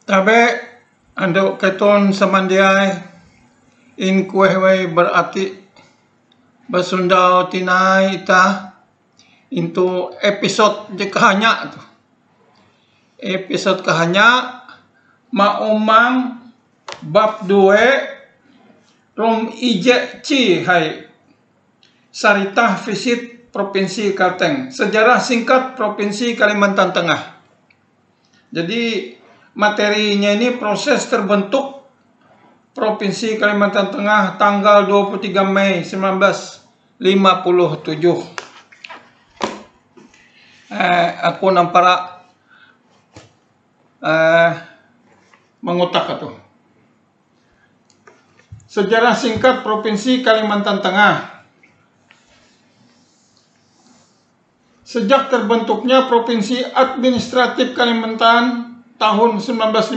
Tabe ando keton samandiai in kuehwai berarti basundau tinai ita into episode je kahanya tu. Episode kahanya maumang bab 2 rom ije ci hai Saritah visit Provinsi Kalteng, sejarah singkat Provinsi Kalimantan Tengah. Jadi materinya ini proses terbentuk Provinsi Kalimantan Tengah tanggal 23 Mei 1957. Aku nampara mengutak itu. Sejarah singkat Provinsi Kalimantan Tengah. Sejak terbentuknya Provinsi Administratif Kalimantan tahun 1950,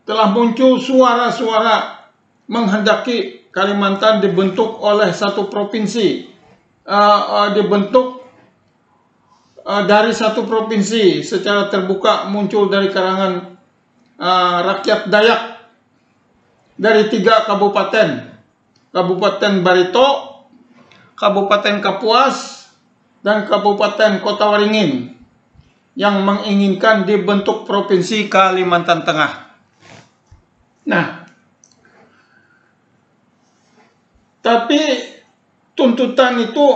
telah muncul suara-suara menghendaki Kalimantan dibentuk oleh satu provinsi, dari satu provinsi secara terbuka muncul dari kalangan rakyat Dayak dari 3 kabupaten, Kabupaten Barito, Kabupaten Kapuas, dan Kabupaten Kota Waringin yang menginginkan dibentuk Provinsi Kalimantan Tengah. Nah, tapi tuntutan itu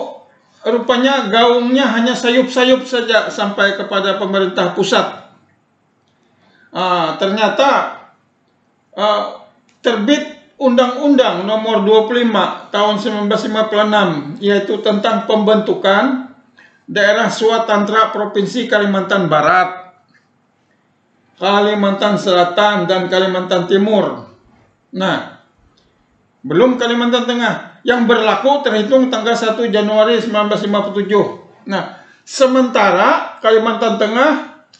rupanya gaungnya hanya sayup-sayup saja sampai kepada pemerintah pusat. Ternyata terbit Undang-Undang Nomor 25 tahun 1956, yaitu tentang pembentukan Daerah Swatantra Provinsi Kalimantan Barat, Kalimantan Selatan, dan Kalimantan Timur. Nah, belum Kalimantan Tengah yang berlaku terhitung tanggal 1 Januari 1957. Nah, sementara Kalimantan Tengah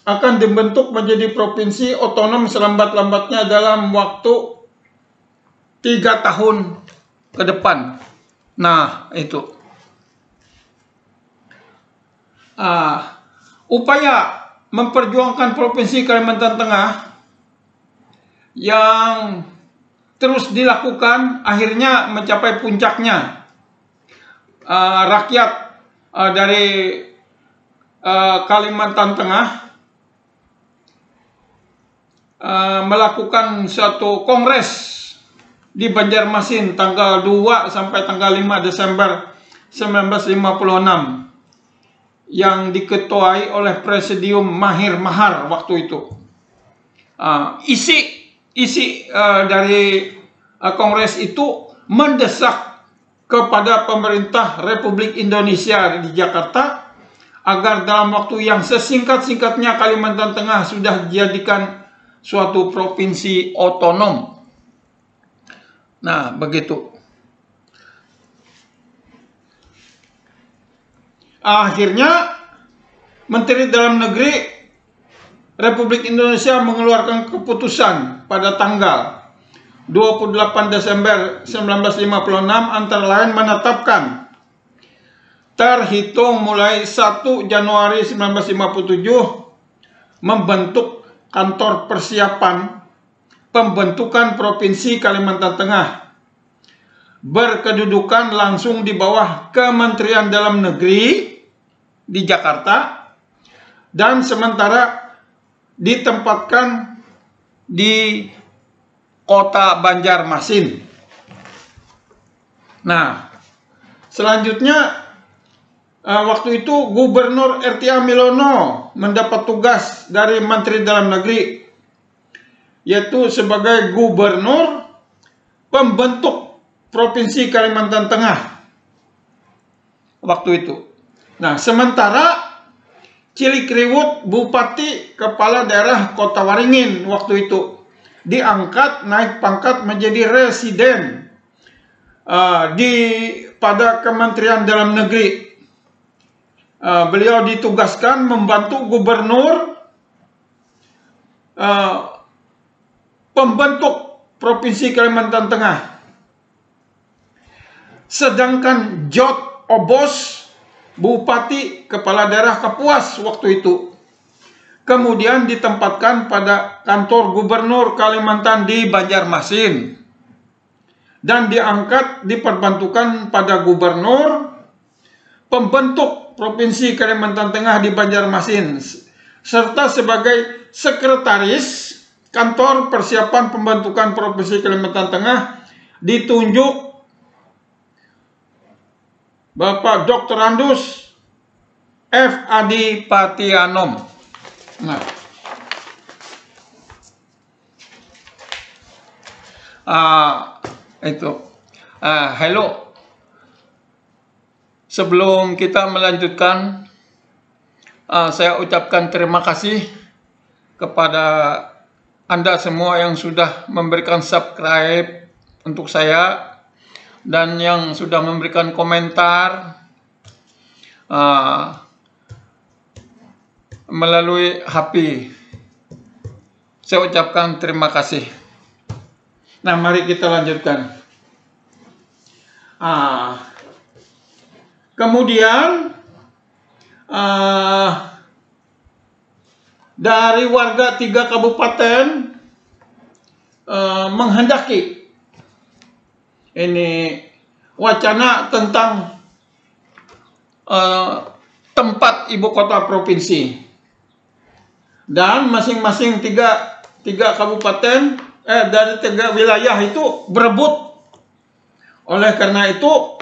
akan dibentuk menjadi provinsi otonom selambat-lambatnya dalam waktu 3 tahun ke depan. Nah, itu. Upaya memperjuangkan Provinsi Kalimantan Tengah yang terus dilakukan akhirnya mencapai puncaknya. Rakyat dari Kalimantan Tengah melakukan suatu kongres di Banjarmasin tanggal 2 sampai tanggal 5 Desember 1956 yang diketuai oleh Presidium Mahir Mahar waktu itu. Isi dari kongres itu mendesak kepada pemerintah Republik Indonesia di Jakarta agar dalam waktu yang sesingkat-singkatnya Kalimantan Tengah sudah dijadikan suatu provinsi otonom. Nah, begitu. Akhirnya Menteri Dalam Negeri Republik Indonesia mengeluarkan keputusan pada tanggal 28 Desember 1956 antara lain menetapkan terhitung mulai 1 Januari 1957 membentuk kantor persiapan pembentukan Provinsi Kalimantan Tengah berkedudukan langsung di bawah Kementerian Dalam Negeri di Jakarta dan sementara ditempatkan di Kota Banjarmasin. Nah, selanjutnya waktu itu Gubernur R.T.A. Milono mendapat tugas dari Menteri Dalam Negeri, yaitu sebagai Gubernur pembentuk Provinsi Kalimantan Tengah waktu itu. Nah, sementara Cilikriwut, Bupati Kepala Daerah Kota Waringin waktu itu diangkat naik pangkat menjadi residen pada Kementerian Dalam Negeri. Beliau ditugaskan membantu gubernur pembentuk Provinsi Kalimantan Tengah. Sedangkan Jod Obos, Bupati Kepala Daerah Kapuas waktu itu, kemudian ditempatkan pada kantor gubernur Kalimantan di Banjarmasin dan diangkat diperbantukan pada gubernur pembentuk Provinsi Kalimantan Tengah di Banjarmasin serta sebagai sekretaris kantor persiapan pembentukan Provinsi Kalimantan Tengah ditunjuk Bapak Dr. Andus F. Adi Patianom. Nah, hello. Sebelum kita melanjutkan, saya ucapkan terima kasih kepada Anda semua yang sudah memberikan subscribe untuk saya dan yang sudah memberikan komentar melalui HP. Saya ucapkan terima kasih. Nah, mari kita lanjutkan. Kemudian dari warga 3 kabupaten menghendaki ini wacana tentang tempat ibu kota provinsi, dan masing-masing tiga kabupaten dari 3 wilayah itu berebut. Oleh karena itu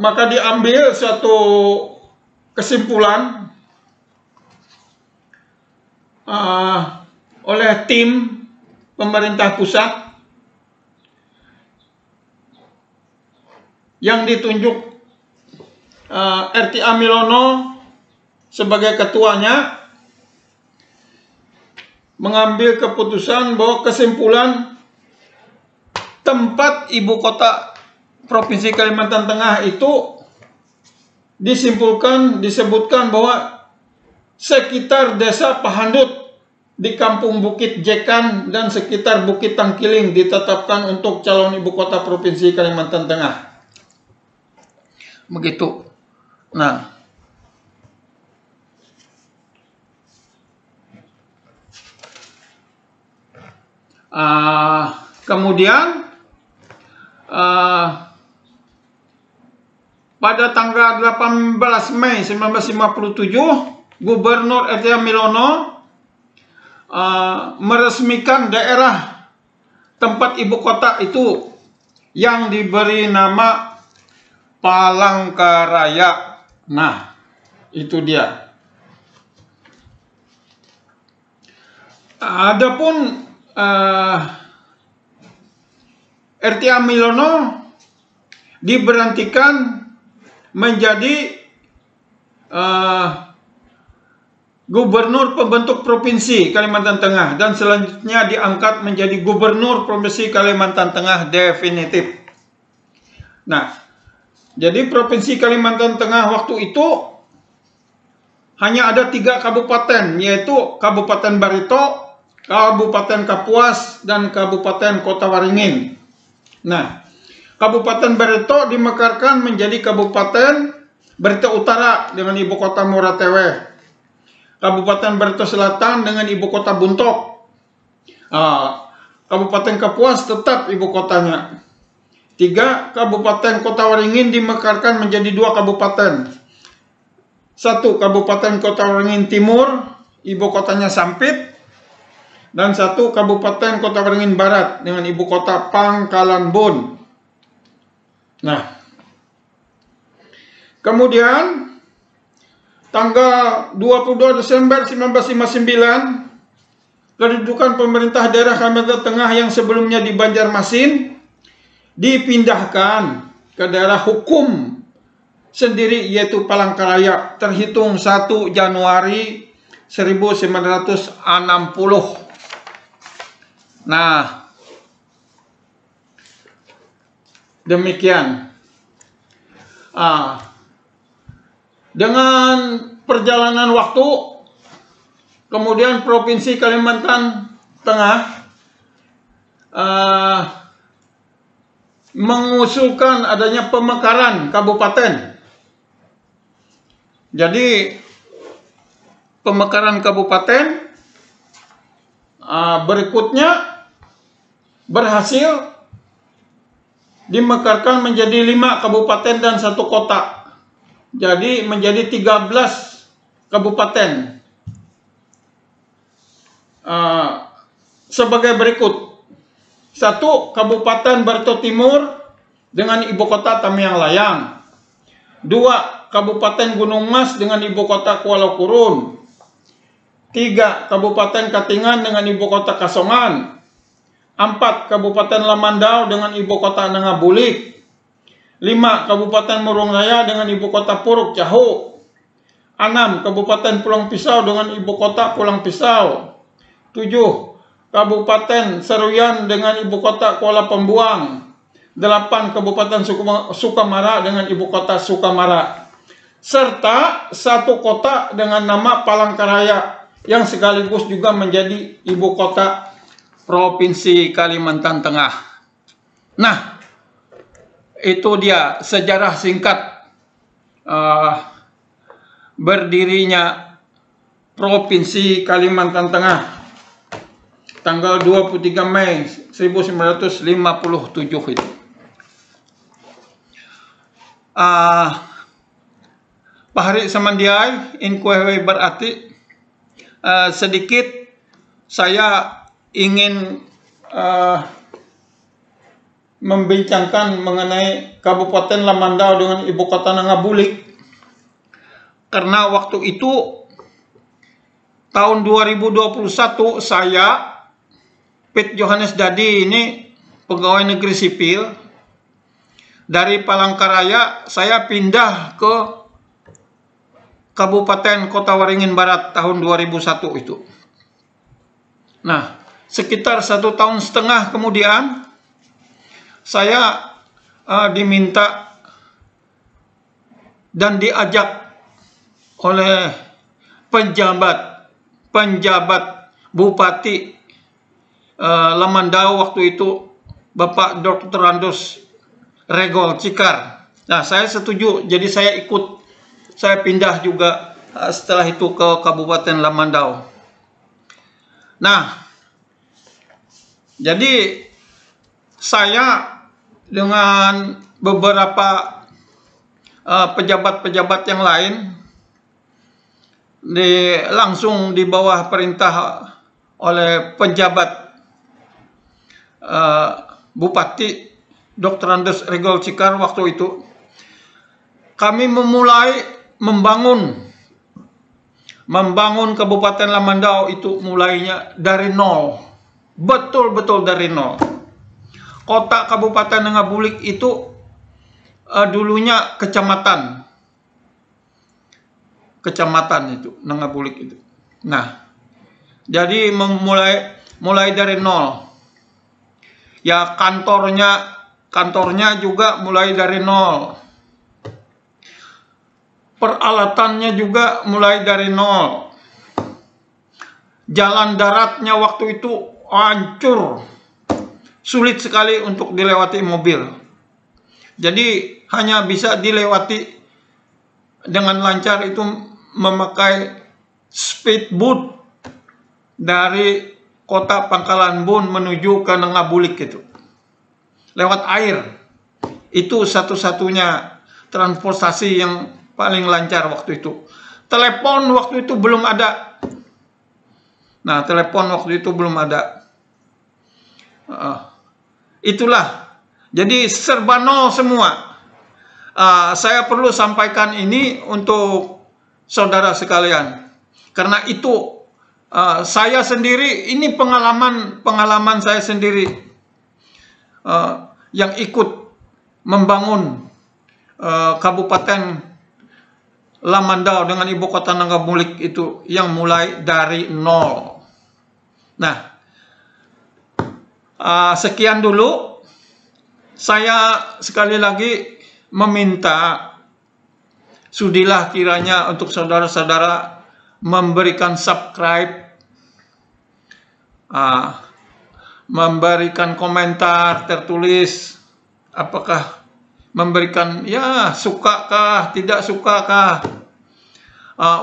maka diambil suatu kesimpulan oleh tim pemerintah pusat yang ditunjuk RTA Milono sebagai ketuanya, mengambil keputusan bahwa kesimpulan tempat ibu kota Provinsi Kalimantan Tengah itu disebutkan bahwa sekitar Desa Pahandut di Kampung Bukit Jekan dan sekitar Bukit Tangkiling ditetapkan untuk calon ibu kota Provinsi Kalimantan Tengah. Begitu. Nah, kemudian pada tanggal 18 Mei 1957, Gubernur RTA Milono meresmikan daerah tempat ibu kota itu yang diberi nama Palangkaraya. Nah, itu dia. Adapun RTA Milono diberhentikan menjadi gubernur pembentuk provinsi Kalimantan Tengah dan selanjutnya diangkat menjadi gubernur provinsi Kalimantan Tengah definitif. Nah, jadi provinsi Kalimantan Tengah waktu itu hanya ada 3 kabupaten, yaitu Kabupaten Barito, Kabupaten Kapuas, dan Kabupaten Kota Waringin. Nah, Kabupaten Barito dimekarkan menjadi Kabupaten Barito Utara dengan ibu kota Moratewe, Kabupaten Barito Selatan dengan ibu kota Buntok, Kabupaten Kapuas tetap ibu kotanya. 3 Kabupaten Kota Waringin dimekarkan menjadi 2 kabupaten. 1 Kabupaten Kota Waringin Timur, ibu kotanya Sampit, dan 1 Kabupaten Kota Waringin Barat dengan ibu kota Pangkalanbun. Nah, kemudian tanggal 22 Desember 1959, kedudukan pemerintah daerah Kalimantan Tengah yang sebelumnya di Banjarmasin dipindahkan ke daerah hukum sendiri, yaitu Palangkaraya, terhitung 1 Januari 1960. Nah, demikian. Dengan perjalanan waktu, kemudian Provinsi Kalimantan Tengah mengusulkan adanya pemekaran kabupaten. Jadi pemekaran kabupaten. Berikutnya berhasil dimekarkan menjadi 5 kabupaten dan 1 kota. Jadi menjadi 13 kabupaten. Sebagai berikut. 1. Kabupaten Barto Timur dengan ibu kota Tamiang Layang. 2. Kabupaten Gunung Mas dengan ibu kota Kuala Kurun. 3. Kabupaten Katingan dengan ibu kota Kasongan. 4. Kabupaten Lamandau dengan ibu kota Nangabulik. 5. Kabupaten Murung Raya dengan ibu kota Puruk Cahu. 6. Kabupaten Pulang Pisau dengan ibu kota Pulang Pisau. 7. Kabupaten Seruyan dengan ibu kota Kuala Pembuang. 8. Kabupaten Sukamara dengan ibu kota Sukamara. Serta 1 kota dengan nama Palangkaraya yang sekaligus juga menjadi ibu kota Provinsi Kalimantan Tengah. Nah, itu dia sejarah singkat berdirinya Provinsi Kalimantan Tengah tanggal 23 Mei 1957 itu. Pahari samandiai in kuewe berarti sedikit saya ingin membincangkan mengenai Kabupaten Lamandau dengan ibu kota Nangabulik, karena waktu itu tahun 2021 saya Pit Johannes Dadi ini pegawai negeri sipil dari Palangkaraya, saya pindah ke Kabupaten Kota Waringin Barat tahun 2001 itu. Nah, sekitar 1,5 tahun kemudian saya diminta dan diajak oleh penjabat Bupati Lamandau waktu itu, Bapak Dr. Andos Regol Cikar. Nah, saya setuju, jadi saya ikut. Saya pindah juga setelah itu ke Kabupaten Lamandau. Nah, jadi saya dengan beberapa pejabat-pejabat yang lain langsung di bawah perintah oleh penjabat Bupati Dr. Andos Regol Cikar waktu itu, kami memulai membangun Kabupaten Lamandau itu mulainya dari nol, betul-betul dari nol. Kota Kabupaten Nangabulik itu dulunya kecamatan itu Nangabulik itu. Nah, jadi mulai dari nol. Ya, kantornya juga mulai dari nol. Peralatannya juga mulai dari nol. Jalan daratnya waktu itu hancur. Sulit sekali untuk dilewati mobil. Jadi hanya bisa dilewati dengan lancar itu memakai speedboat dari kota Pangkalan Bun menuju ke Nangabulik itu. Lewat air. Itu satu-satunya transportasi yang paling lancar waktu itu. Telepon waktu itu belum ada. Nah, telepon waktu itu belum ada. Itulah. Jadi serba nol semua. Saya perlu sampaikan ini untuk saudara sekalian. Karena itu saya sendiri, ini pengalaman saya sendiri yang ikut membangun Kabupaten Lamandau dengan ibu kota Nangabulik itu yang mulai dari nol. Nah, sekian dulu. Saya sekali lagi meminta, sudilah kiranya untuk saudara-saudara memberikan subscribe, memberikan komentar tertulis, apakah memberikan sukakah, tidak sukakah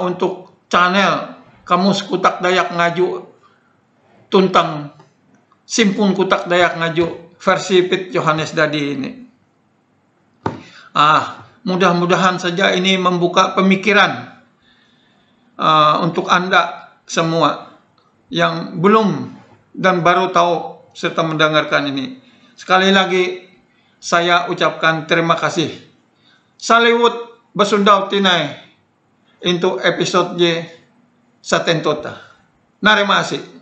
untuk channel Kamus Kutak Dayak Ngaju tuntang Simpun Kutak Dayak Ngaju versi Pit Yohanes Dadi ini. Mudah-mudahan saja ini membuka pemikiran untuk Anda semua yang belum dan baru tahu serta mendengarkan ini. Sekali lagi saya ucapkan terima kasih. Saliwut basundau tinai untuk episode J Satentota. Narima kasih.